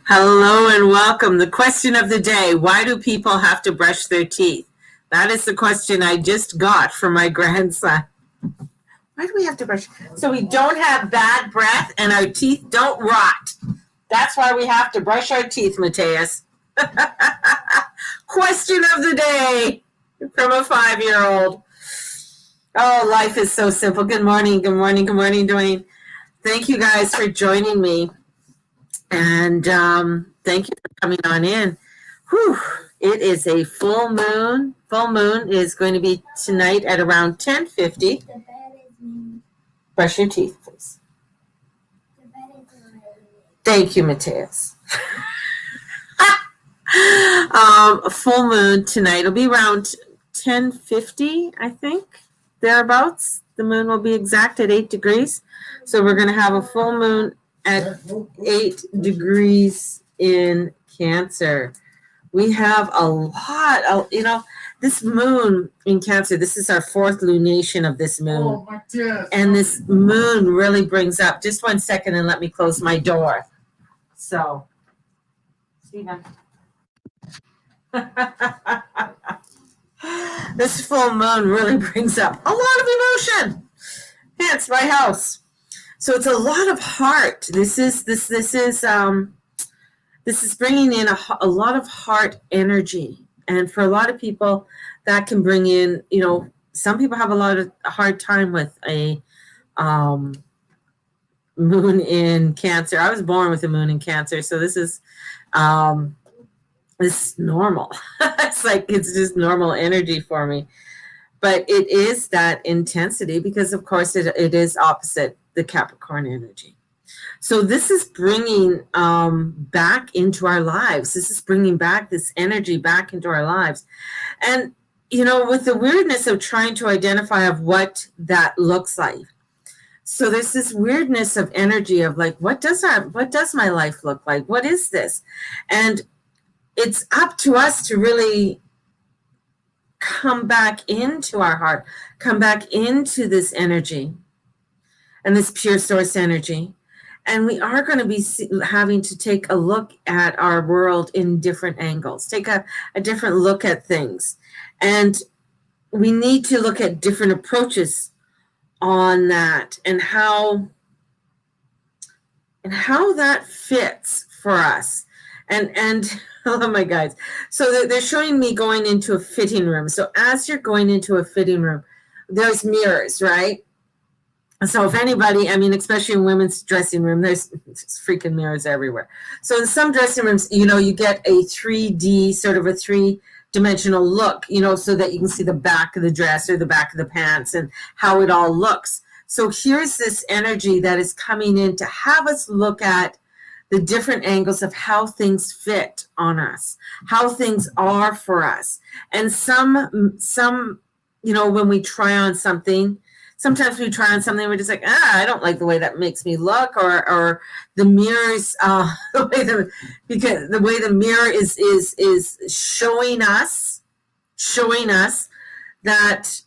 Hello and welcome. The question of the day, why do people have to brush their teeth? That is the question I just got from my grandson. Why do we have to brush? So we don't have bad breath and our teeth don't rot. That's why we have to brush our teeth, Mateus. Question of the day from a 5-year-old. Oh, life is so simple. Good morning, good morning, good morning, Dwayne. Thank you guys for joining me. And thank you for coming on in. Whew, it is a full moon. Full moon is going to be tonight at around 10:50. Brush your teeth, please. Thank you, Mateus. Full moon tonight. It'll be around 10:50, I think, thereabouts. The moon will be exact at 8 degrees. So we're going to have a full moon at 8 degrees in Cancer. We have a lot of, this moon in Cancer, this is our fourth lunation of this moon. And this moon really brings up, just 1 second and let me close my door. So, Stephen. This full moon really brings up a lot of emotion. Hence my house. So it's a lot of heart. This is bringing in a lot of heart energy. And for a lot of people, that can bring in, some people have a hard time with a moon in Cancer. I was born with a moon in Cancer, so this is normal. It's just normal energy for me. But it is that intensity because, of course, it is opposite the Capricorn energy. So this is bringing back into our lives. This is bringing back this energy back into our lives. And, with the weirdness of trying to identify of what that looks like. So there's this weirdness of energy of like, what does my life look like? What is this? And it's up to us to really come back into our heart, come back into this energy and this pure source energy. And we are going to be having to take a look at our world in different angles, take a different look at things. And we need to look at different approaches on that and how that fits for us. And hello, my guys. So they're showing me going into a fitting room. So as you're going into a fitting room, there's mirrors, right? So if anybody, especially in women's dressing room, there's freaking mirrors everywhere. So in some dressing rooms, you get a 3D, sort of a 3-dimensional look, so that you can see the back of the dress or the back of the pants and how it all looks. So here's this energy that is coming in to have us look at the different angles of how things fit on us, how things are for us. And some, when we try on something, sometimes we try on something, we're just like, I don't like the way that makes me look, or the mirrors, because the way the mirror is showing us that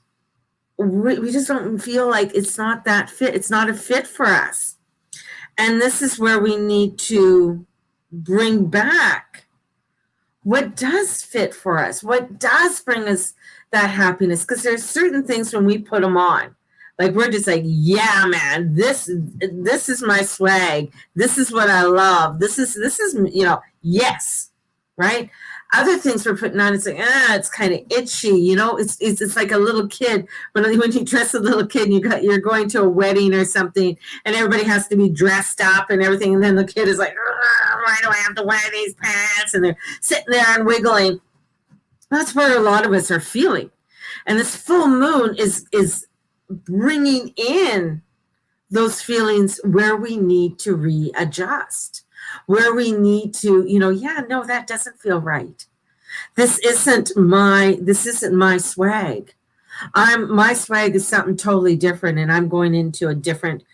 we just don't feel like it's not that fit. It's not a fit for us. And this is where we need to bring back what does fit for us, what does bring us that happiness. Because there's certain things when we put them on, like we're just like, yeah, man, this is my swag. This is what I love. This is yes, right? Other things we're putting on, it's like, it's kind of itchy, it's like a little kid. When you dress a little kid and you're going to a wedding or something and everybody has to be dressed up and everything, and then the kid is like, why do I have to wear these pants? And they're sitting there and wiggling. That's where a lot of us are feeling. And this full moon is bringing in those feelings where we need to readjust, where we need to, that doesn't feel right. This isn't my swag. My swag is something totally different, and I'm going into a different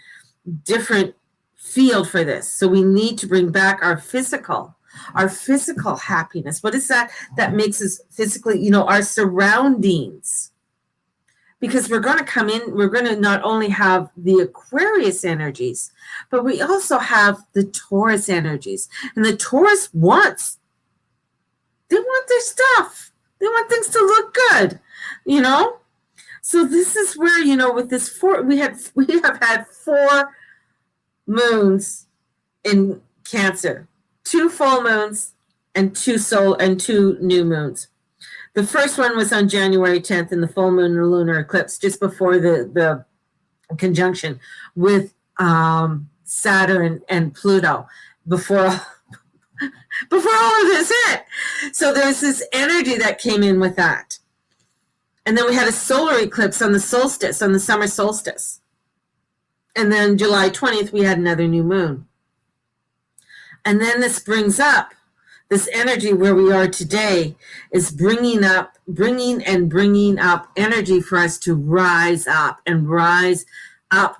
field for this. So we need to bring back our physical happiness. What is that makes us physically, our surroundings because we're going to come in, we're going to not only have the Aquarius energies, but we also have the Taurus energies. And the Taurus they want their stuff. They want things to look good, you know? So this is where, you know, with this we have had 4 moons in Cancer, 2 full moons and 2 new moons. The first one was on January 10th in the full moon and lunar eclipse, just before the conjunction with Saturn and Pluto, before all of this hit. So there's this energy that came in with that. And then we had a solar eclipse on the solstice, on the summer solstice. And then July 20th, we had another new moon. And then this brings up this energy where we are today is bringing up energy for us to rise up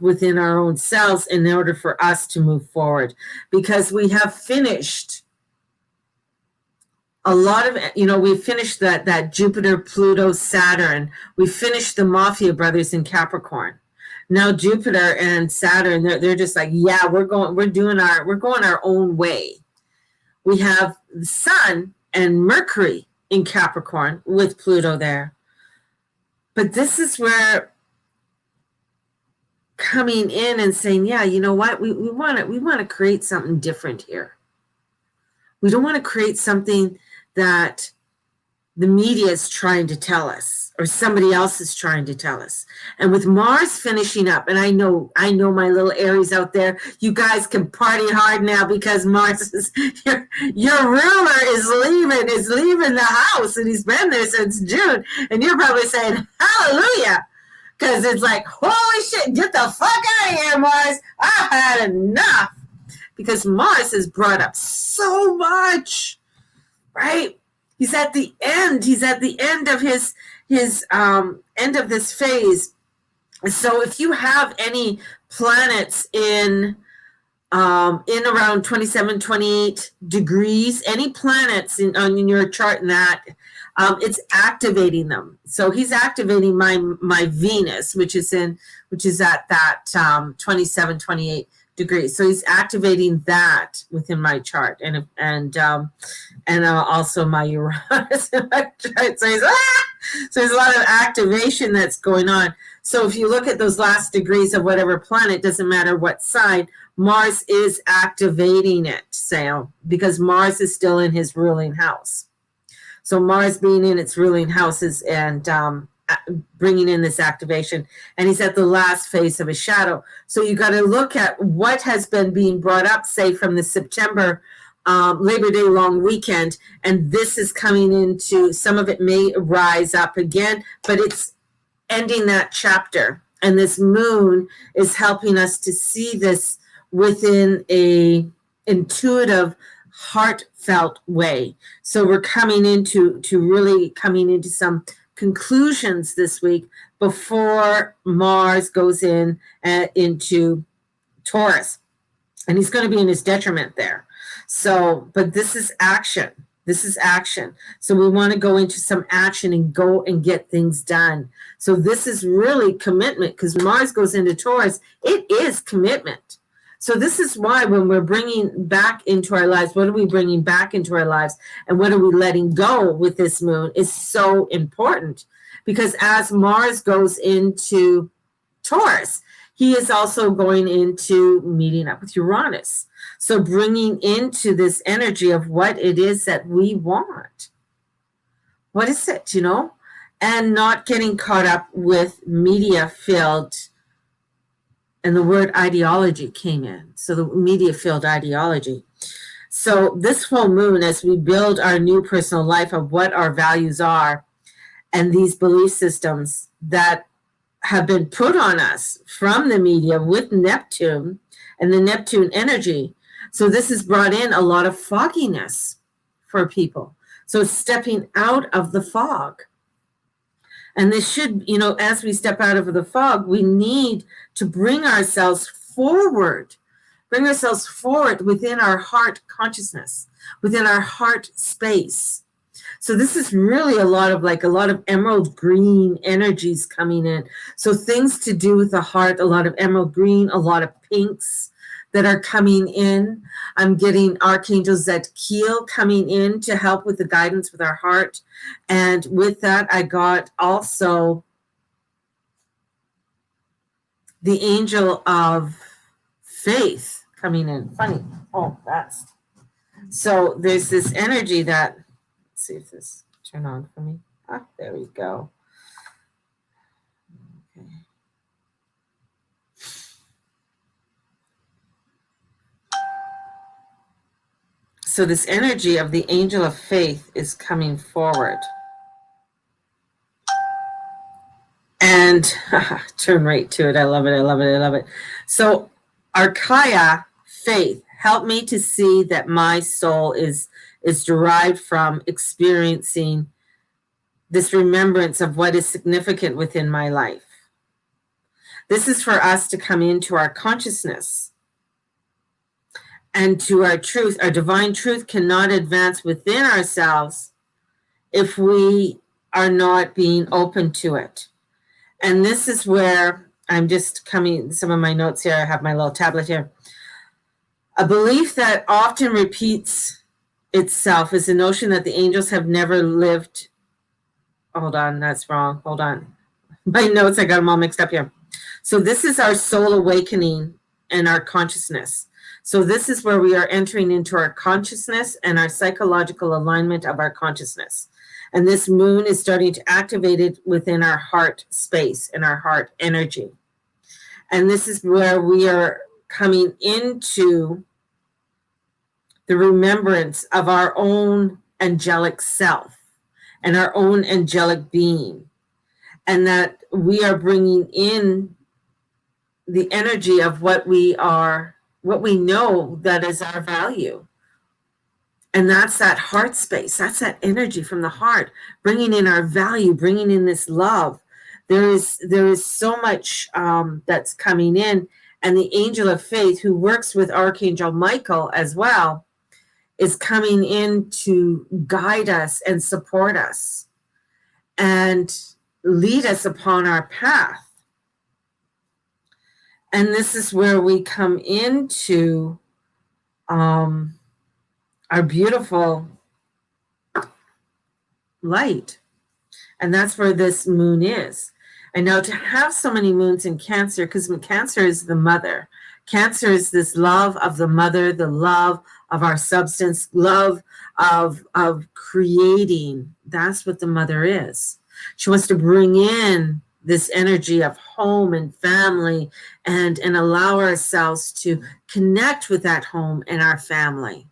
within our own selves in order for us to move forward, because we have finished a lot of, you know, we finished that Jupiter, Pluto, Saturn. We finished the Mafia brothers in Capricorn. Now Jupiter and Saturn, they're just like, yeah, we're going our own way. We have the Sun and Mercury in Capricorn with Pluto there. But this is where coming in and saying, yeah, you know what, we want to create something different here. We don't want to create something that the media is trying to tell us or somebody else is trying to tell us. And with Mars finishing up, and I know my little Aries out there, you guys can party hard now because Mars is your ruler is leaving the house, and he's been there since June, and you're probably saying hallelujah, because it's like, holy shit, get the fuck out of here, Mars. I've had enough. Because Mars has brought up so much, right? He's at the end. He's at the end of his end of this phase. So if you have any planets in around 27, 28 degrees, any planets on your chart in that, it's activating them. So he's activating my Venus, which is at that 27, 28 degrees. So he's activating that within my chart, and also my Uranus in my chart. So there's a lot of activation that's going on. So if you look at those last degrees of whatever planet, doesn't matter what sign, Mars is activating it, Sam, because Mars is still in his ruling house. So Mars being in its ruling houses and bringing in this activation, and he's at the last phase of his shadow. So you got to look at what has been being brought up, say from the September Labor Day long weekend, and this is coming into, some of it may rise up again, but it's ending that chapter, and this moon is helping us to see this within a intuitive, heartfelt way. So we're coming into some conclusions this week before Mars goes into Taurus, and he's going to be in his detriment there. So, but this is action. This is action. So we want to go into some action and go and get things done. So this is really commitment, because when Mars goes into Taurus, it is commitment. So this is why when we're bringing back into our lives, what are we bringing back into our lives, and what are we letting go with this moon is so important. Because as Mars goes into Taurus, he is also going into meeting up with Uranus. So bringing into this energy of what it is that we want. What is it, you know? And not getting caught up with media-filled, and the word ideology came in. So the media-filled ideology. So this full moon, as we build our new personal life of what our values are, and these belief systems that have been put on us from the media with Neptune and the Neptune energy. So this has brought in a lot of fogginess for people. So stepping out of the fog. And this should, you know, as we step out of the fog, we need to bring ourselves forward within our heart consciousness, within our heart space. So this is really a lot of emerald green energies coming in. So things to do with the heart, a lot of emerald green, a lot of pinks that are coming in. I'm getting Archangel Zadkiel coming in to help with the guidance with our heart. And with that, I got also the angel of faith coming in. Funny. So there's this energy that, let's see if this turn on for me. There we go. Okay. So this energy of the angel of faith is coming forward. And turn right to it. I love it. I love it. I love it. So Archaea, faith, help me to see that my soul is derived from experiencing this remembrance of what is significant within my life. This is for us to come into our consciousness and to our truth. Our divine truth cannot advance within ourselves if we are not being open to it. And this is where I'm just coming, some of my notes here, I have my little tablet here. A belief that often repeats itself is the notion that the angels have never lived. Hold on, that's wrong. Hold on. My notes, I got them all mixed up here. So this is our soul awakening and our consciousness. So this is where we are entering into our consciousness and our psychological alignment of our consciousness. And this moon is starting to activate it within our heart space and our heart energy. And this is where we are coming into the remembrance of our own angelic self and our own angelic being. And that we are bringing in the energy of what we are, what we know that is our value. And that's that heart space. That's that energy from the heart, bringing in our value, bringing in this love. There is so much that's coming in. And the angel of faith, who works with Archangel Michael as well, is coming in to guide us and support us and lead us upon our path. And this is where we come into our beautiful light. And that's where this moon is. And now to have so many moons in Cancer, because Cancer is the mother. Cancer is this love of the mother, the love of our substance, love of creating. That's what the mother is. She wants to bring in this energy of home and family and allow ourselves to connect with that home and our family.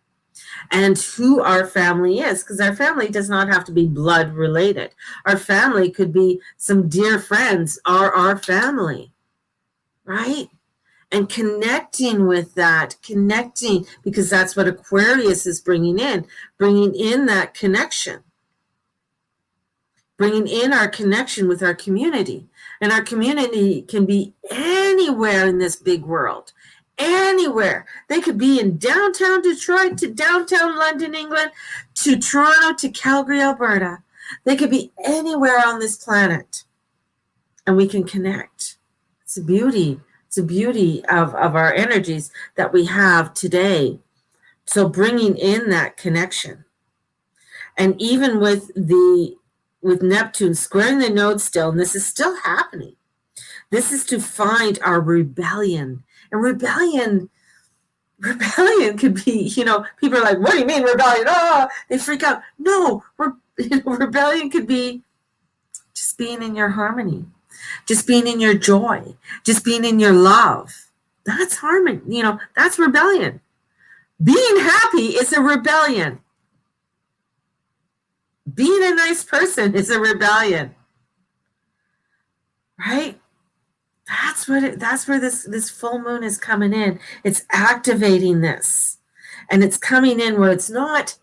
And who our family is, because our family does not have to be blood related. Our family could be some dear friends are our family, right? And connecting with that, because that's what Aquarius is bringing in that connection, bringing in our connection with our community. And our community can be anywhere in this big world. Anywhere. They could be in downtown Detroit to downtown London, England, to Toronto to Calgary, Alberta. They could be anywhere on this planet. And we can connect. It's a beauty. It's a beauty of our energies that we have today. So bringing in that connection. And even with Neptune squaring the node still, and this is still happening. This is to find our rebellion. And rebellion could be, people are like, what do you mean rebellion? Oh, they freak out. No, rebellion could be just being in your harmony, just being in your joy, just being in your love. That's harmony, that's rebellion. Being happy is a rebellion. Being a nice person is a rebellion, right? That's where this full moon is coming in. It's activating this, and it's coming in where it's not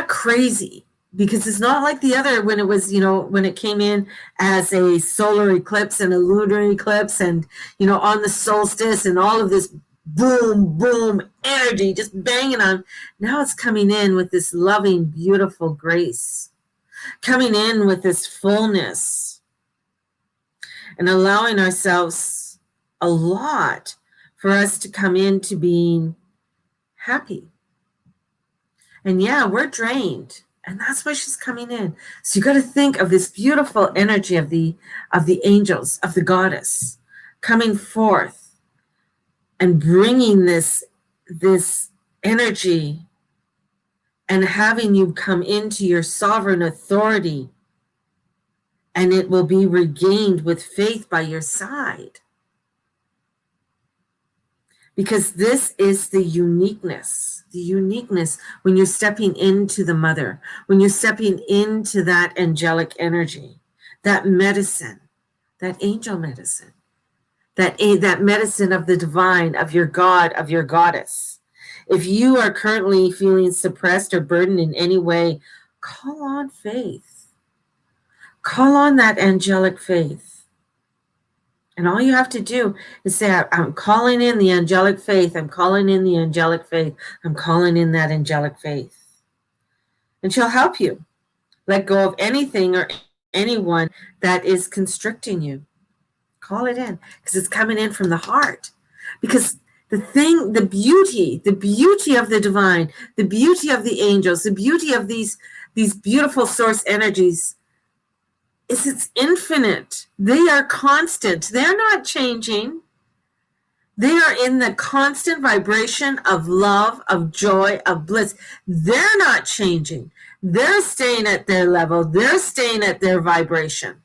crazy, because it's not like the other when it was, when it came in as a solar eclipse and a lunar eclipse and, on the solstice and all of this boom, boom, energy, just banging on. Now it's coming in with this loving, beautiful grace, coming in with this fullness, and allowing ourselves a lot for us to come into being happy. And yeah, we're drained. And that's why she's coming in. So you got to think of this beautiful energy of the angels, of the goddess, coming forth and bringing this energy and having you come into your sovereign authority, and it will be regained with faith by your side. Because this is the uniqueness when you're stepping into the mother, when you're stepping into that angelic energy, that medicine, that angel medicine, that medicine of the divine, of your God, of your goddess. If you are currently feeling suppressed or burdened in any way, call on faith. Call on that angelic faith. And all you have to do is say, I'm calling in the angelic faith. I'm calling in the angelic faith. I'm calling in that angelic faith. And she'll help you let go of anything or anyone that is constricting you. Call it in, because it's coming in from the heart. Because the beauty of the divine, the beauty of the angels, the beauty of these beautiful source energies is it's infinite. They are constant. They're not changing. They are in the constant vibration of love, of joy, of bliss. They're not changing. They're staying at their level. They're staying at their vibration.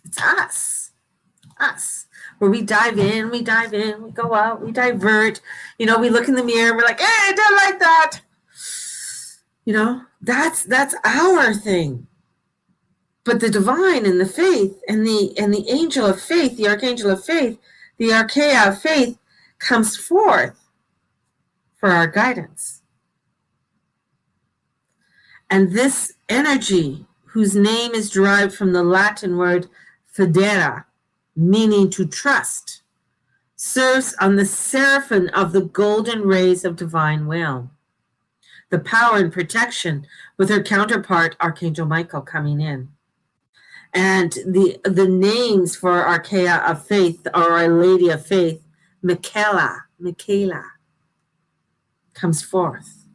It's us. Where we dive in, we go out, we divert. We look in the mirror, we're like, hey, I don't like that. That's our thing. But the divine and the faith and the angel of faith, the archangel of faith, the archeia of faith comes forth for our guidance. And this energy, whose name is derived from the Latin word fidere, meaning to trust, serves on the seraphim of the golden rays of divine will. The power and protection with her counterpart, Archangel Michael, coming in. And the names for Archeia of Faith, or Our Lady of Faith, Michaela comes forth.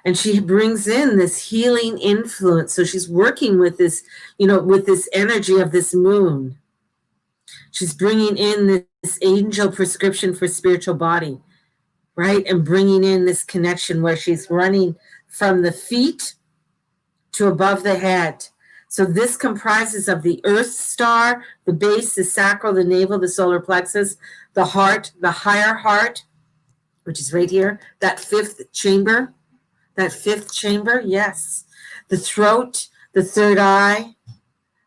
And she brings in this healing influence. So she's working with this, with this energy of this moon. She's bringing in this angel prescription for spiritual body, right? And bringing in this connection where she's running from the feet to above the head. So this comprises of the earth star, the base, the sacral, the navel, the solar plexus, the heart, the higher heart, which is right here, that fifth chamber, yes. The throat, the third eye,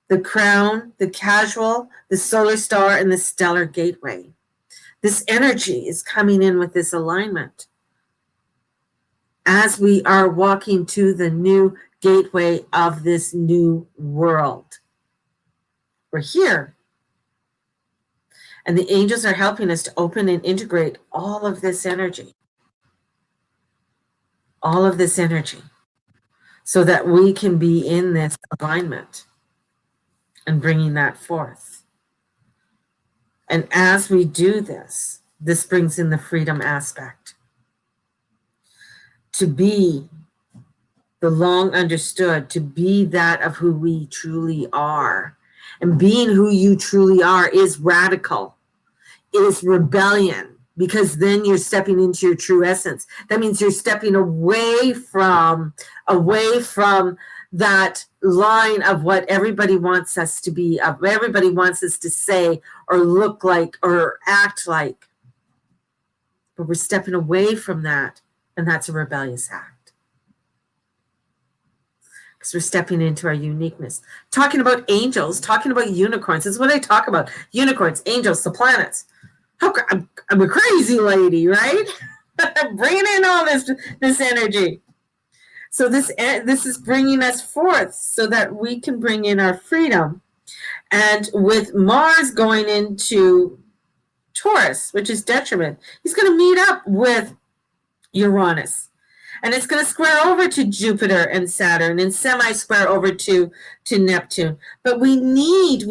the crown, the casual, the solar star, and the stellar gateway. This energy is coming in with this alignment as we are walking to the new gateway of this new world. We're here. And the angels are helping us to open and integrate all of this energy. So that we can be in this alignment and bringing that forth. And as we do this, this brings in the freedom aspect. To be the long understood, to be that of who we truly are. And being who you truly are is radical. It is rebellion, because then you're stepping into your true essence. That means you're stepping away from that line of what everybody wants us to be, of everybody wants us to say or look like or act like. But we're stepping away from that, and that's a rebellious act. Because we're stepping into our uniqueness. Talking about angels, talking about unicorns. This is what I talk about. Unicorns, angels, the planets. I'm a crazy lady, right? Bringing in all this energy. So this is bringing us forth so that we can bring in our freedom And with Mars going into Taurus, which is detriment, he's going to meet up with Uranus. And it's going to square over to Jupiter and Saturn and semi-square over to Neptune. But we need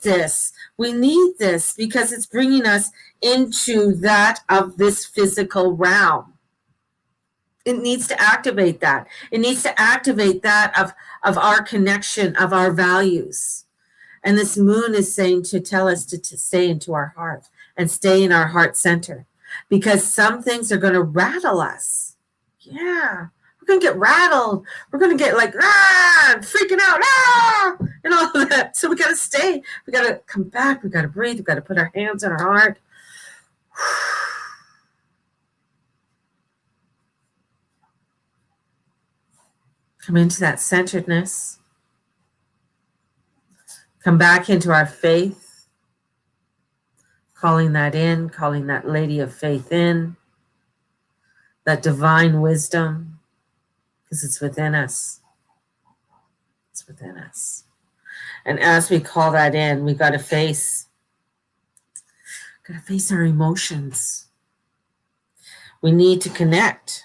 this. We need this because it's bringing us into that of this physical realm. It needs to activate that. It needs to activate that of our connection, of our values. And this moon is saying to tell us to stay into our heart and stay in our heart center, because some things are going to rattle us. Yeah, we're going to get rattled. We're going to get like, freaking out, and all of that. So we got to stay. We got to come back. We got to breathe. We got to put our hands on our heart. Come into that centeredness. Come back into our faith. Calling that in, calling that lady of faith in. That divine wisdom, because it's within us. It's within us. And as we call that in, we got to face our emotions. We need to connect.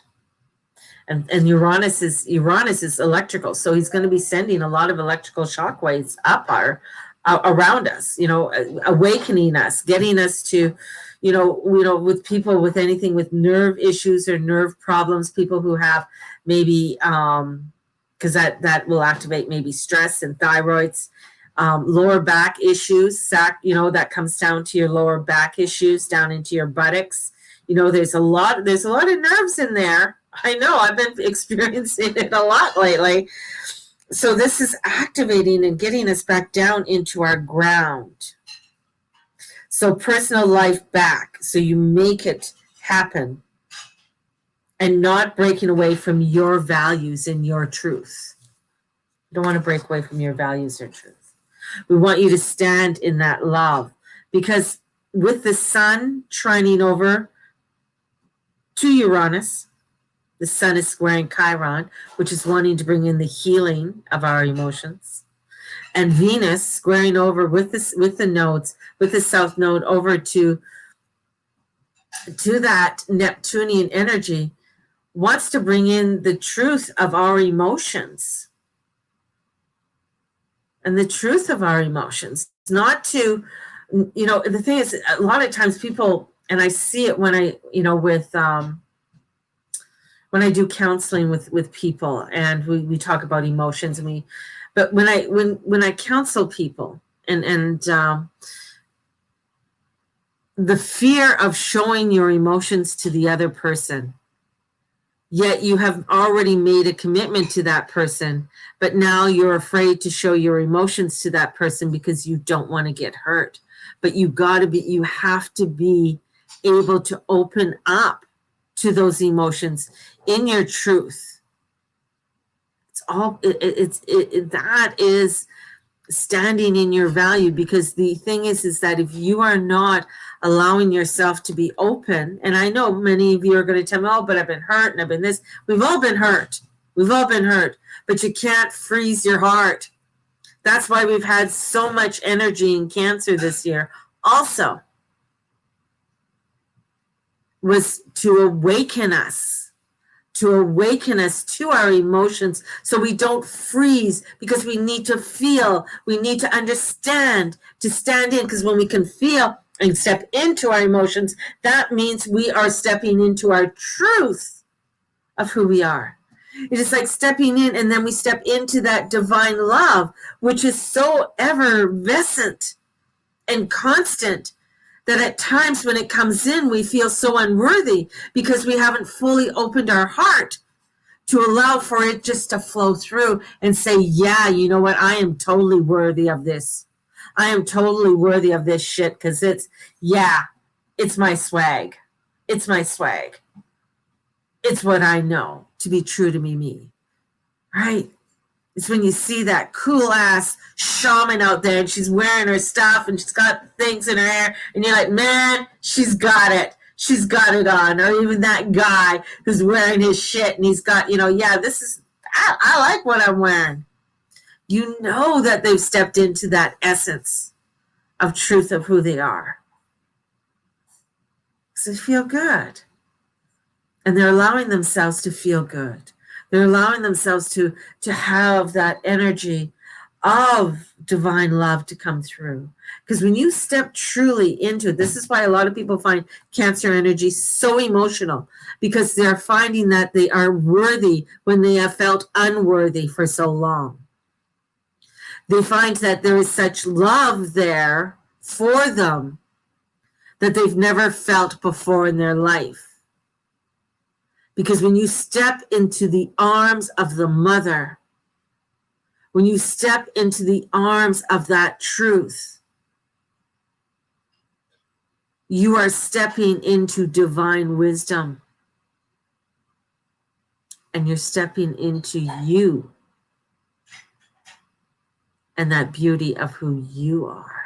And Uranus is electrical, so he's going to be sending a lot of electrical shock waves up around us, awakening us, getting us to, with people with anything with nerve issues or nerve problems, people who have maybe, because that will activate maybe stress and thyroids, lower back issues, that comes down to your lower back issues, down into your buttocks. There's a lot of nerves in there. I know, I've been experiencing it a lot lately. So this is activating and getting us back down into our ground. So personal life back. So you make it happen and not breaking away from your values and your truth. You don't want to break away from your values or truth. We want you to stand in that love, because with the sun trining over to Uranus, the sun is squaring Chiron, which is wanting to bring in the healing of our emotions. And Venus squaring over with the nodes, with the south node over to that Neptunian energy, wants to bring in the truth of our emotions. And the truth of our emotions. Not to, the thing is, a lot of times people, and I see it when I, when I do counseling with people, and we talk about emotions, but when I counsel people, and the fear of showing your emotions to the other person, yet you have already made a commitment to that person, but now you're afraid to show your emotions to that person because you don't want to get hurt. But you have to be able to open up to those emotions in your truth. That is standing in your value, because the thing is that if you are not allowing yourself to be open, and I know many of you are going to tell me, oh, but I've been hurt and I've been this. We've all been hurt, but you can't freeze your heart. That's why we've had so much energy in Cancer this year. Also, was to awaken us to our emotions, so we don't freeze, because we need to feel, we need to understand, to stand in, because when we can feel and step into our emotions, that means we are stepping into our truth of who we are. It is like stepping in, and then we step into that divine love, which is so effervescent and constant, that at times when it comes in, we feel so unworthy because we haven't fully opened our heart to allow for it just to flow through and say, yeah, you know what? I am totally worthy of this. I am totally worthy of this shit, because it's my swag. It's my swag. It's what I know to be true to me, right? It's when you see that cool ass shaman out there, and she's wearing her stuff and she's got things in her hair, and you're like, man, she's got it. She's got it on. Or even that guy who's wearing his shit and he's got, I like what I'm wearing. You know that they've stepped into that essence of truth of who they are. So they feel good. And they're allowing themselves to feel good. They're allowing themselves to have that energy of divine love to come through. Because when you step truly into it, this is why a lot of people find Cancer energy so emotional, because they're finding that they are worthy when they have felt unworthy for so long. They find that there is such love there for them that they've never felt before in their life. Because when you step into the arms of the mother, when you step into the arms of that truth, you are stepping into divine wisdom. And you're stepping into you and that beauty of who you are,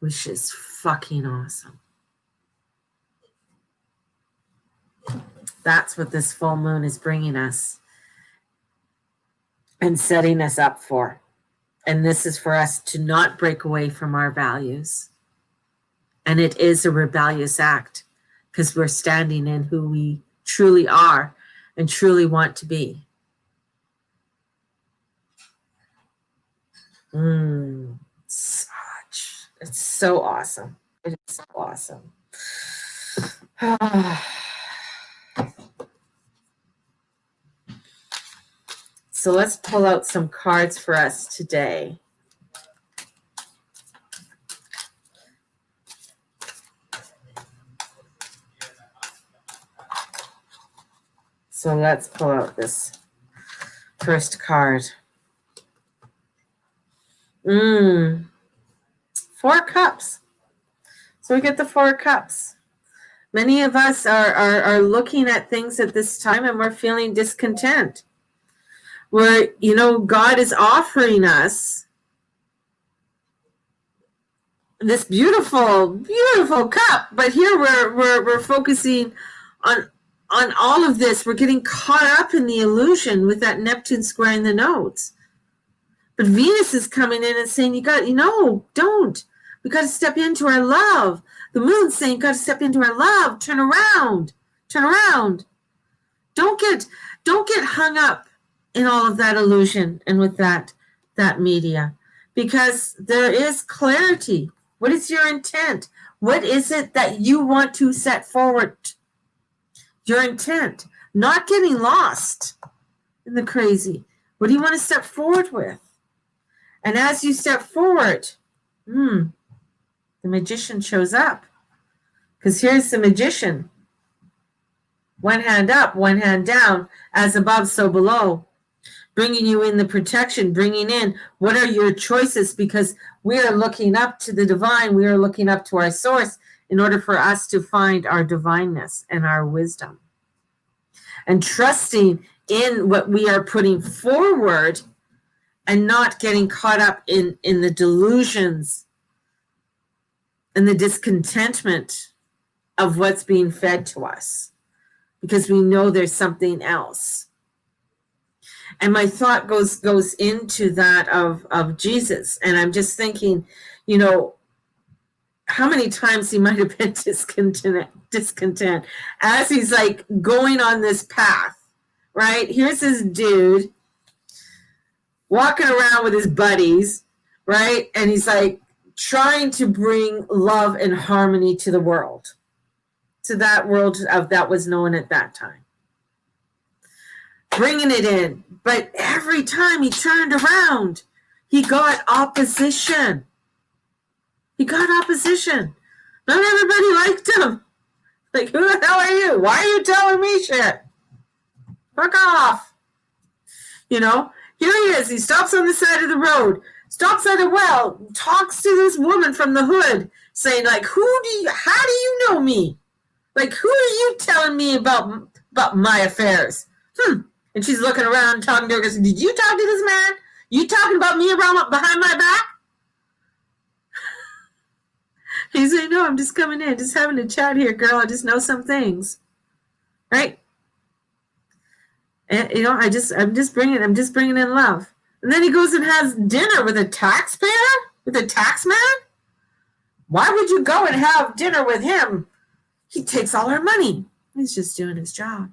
which is fucking awesome. That's what this full moon is bringing us and setting us up for. And this is for us to not break away from our values. And it is a rebellious act because we're standing in who we truly are and truly want to be. It's so awesome. It is so awesome. So let's pull out some cards for us today. So let's pull out this first card. 4 cups. So we get the 4 cups. Many of us are looking at things at this time and we're feeling discontent. Where, God is offering us this beautiful, beautiful cup. But here we're focusing on all of this. We're getting caught up in the illusion with that Neptune squaring the nodes. But Venus is coming in and saying, don't. We got to step into our love. The moon's saying, got to step into our love. Turn around. Don't get hung up in all of that illusion and with that media, because there is clarity. What is your intent? What is it that you want to set forward? Your intent, not getting lost in the crazy. What do you want to step forward with? And as you step forward, the magician shows up. Because here's the magician. One hand up, one hand down, as above, so below. Bringing you in the protection, bringing in what are your choices, because we are looking up to the divine. We are looking up to our source in order for us to find our divineness and our wisdom. And trusting in what we are putting forward and not getting caught up in the delusions and the discontentment of what's being fed to us, because we know there's something else. And my thought goes into that of Jesus. And I'm just thinking, how many times he might have been discontent as he's like going on this path, right? Here's this dude walking around with his buddies, right? And he's like trying to bring love and harmony to the world, to that world that was known at that time. Bringing it in. But every time he turned around, he got opposition. Not everybody liked him. Like, who the hell are you? Why are you telling me shit? Fuck off. Here he is. He stops on the side of the road, stops at a well, talks to this woman from the hood, saying, like, how do you know me? Like, who are you telling me about my affairs? And she's looking around, talking to her, goes, did you talk to this man? You talking about me behind my back? He's like, no, I'm just coming in, just having a chat here, girl. I just know some things, right? And I'm just bringing in love. And then he goes and has dinner with a taxpayer, with a tax man. Why would you go and have dinner with him? He takes all our money. He's just doing his job.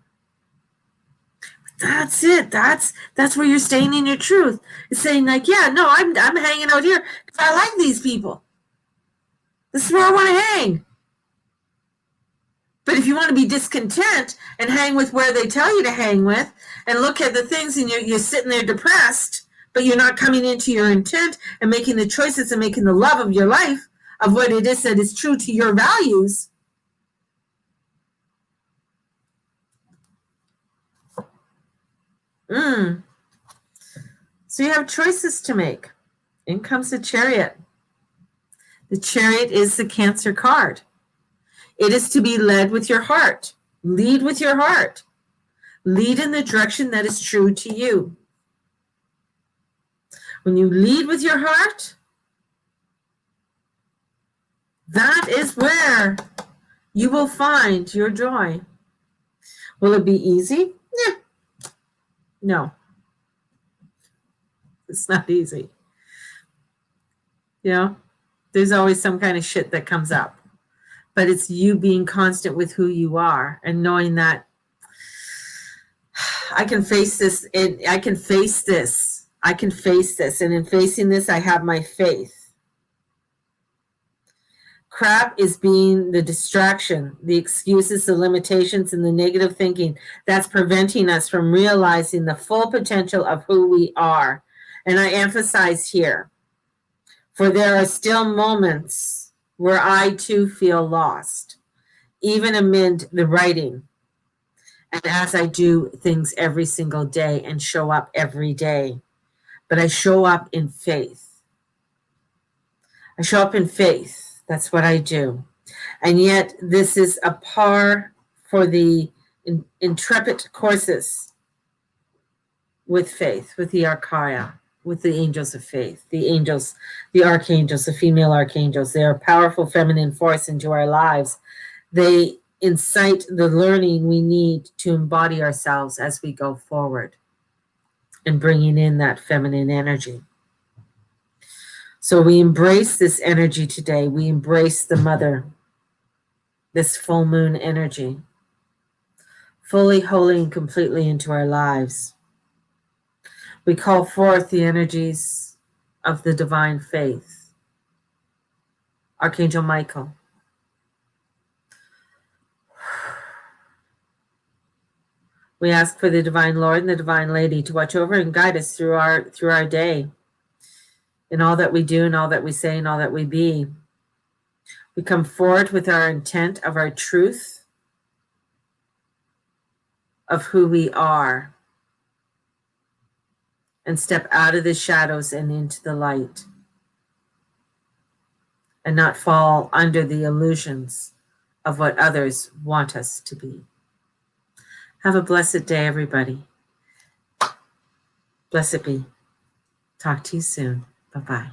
That's it. That's where you're staying in your truth. It's saying like, yeah, no, I'm hanging out here because I like these people. This is where I want to hang. But if you want to be discontent and hang with where they tell you to hang with, and look at the things and you're sitting there depressed, but you're not coming into your intent and making the choices and making the love of your life of what it is that is true to your values. So you have choices to make. In comes the Chariot. The Chariot is the Cancer card. It is to be led with your heart. Lead with your heart. Lead in the direction that is true to you. When you lead with your heart, that is where you will find your joy. Will it be easy? No. It's not easy. You know, there's always some kind of shit that comes up. But it's you being constant with who you are and knowing that I can face this. I can face this. I can face this. And in facing this, I have my faith. Crap is being the distraction, the excuses, the limitations, and the negative thinking that's preventing us from realizing the full potential of who we are. And I emphasize here, for there are still moments where I too feel lost, even amid the writing. And as I do things every single day and show up every day, but I show up in faith. I show up in faith. That's what I do. And yet this is a par for the intrepid courses with faith, with the Archaea, with the angels of faith, the angels, the archangels, the female archangels. They are a powerful feminine force into our lives. They incite the learning we need to embody ourselves as we go forward and bringing in that feminine energy. So we embrace this energy today. We embrace the mother, this full moon energy, fully, wholly, and completely into our lives. We call forth the energies of the divine faith. Archangel Michael. We ask for the Divine Lord and the Divine Lady to watch over and guide us through our day, in all that we do and all that we say and all that we be. We come forward with our intent of our truth, of who we are, and step out of the shadows and into the light, and not fall under the illusions of what others want us to be. Have a blessed day, everybody. Blessed be. Talk to you soon. Bye-bye.